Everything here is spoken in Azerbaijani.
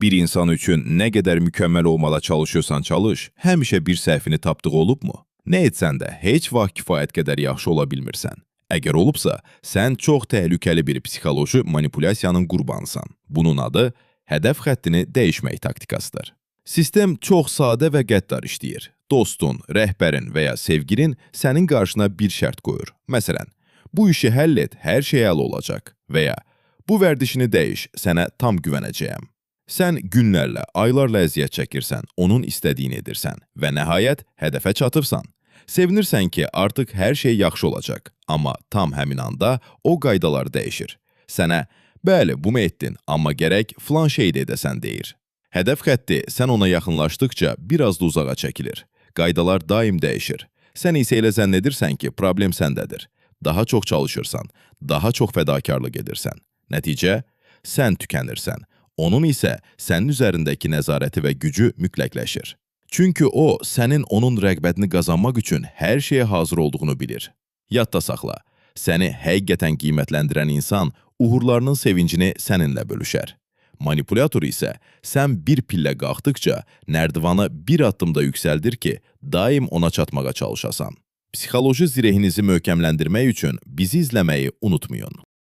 Bir insan üçün nə qədər mükəmməl olmağa çalışırsan çalış, həmişə bir səhvini tapdığı olubmu? Nə etsən də heç vaxt kifayət qədər yaxşı ola bilmirsən. Əgər olubsa, sən çox təhlükəli bir psixoloji manipulyasiyanın qurbanısan. Bunun adı hədəf xəttini dəyişmək taktikasıdır. Sistem çox sadə və qəddar işləyir. Dostun, rəhbərin və ya sevgilin sənin qarşına bir şərt qoyur. Məsələn, bu işi həll et, hər şey əla olacaq və ya bu vərdişini dəyiş, sənə tam güvənəcəyəm. Sən günlərlə, aylarla əziyyət çəkirsən, onun istədiyini edirsən və nəhayət hədəfə çatıbsan. Sevinirsən ki, artıq hər şey yaxşı olacaq, amma tam həmin anda o qaydalar dəyişir. Sənə, bəli, bunu etdin, amma gərək filan şey də edəsən deyir. Hədəf xətti sən ona yaxınlaşdıqca biraz da uzağa çəkilir. Qaydalar daim dəyişir. Sən isə elə zənn edirsən ki, problem səndədir. Daha çox çalışırsan, daha çox fədakarlıq edirsən. Nəticə, sən tükənirsən. Onun isə sənin üzərindəki nəzarəti və gücü mütləqləşir. Çünki o, sənin onun rəğbətini qazanmaq üçün hər şeyə hazır olduğunu bilir. Yadda saxla, səni həqiqətən qiymətləndirən insan uğurlarının sevincini səninlə bölüşər. Manipulator isə sən bir pillə qalxdıqca nərdivanı bir addımda yüksəldir ki, daim ona çatmağa çalışasan. Psixoloji zirehinizi möhkəmləndirmək üçün bizi izləməyi unutmayın.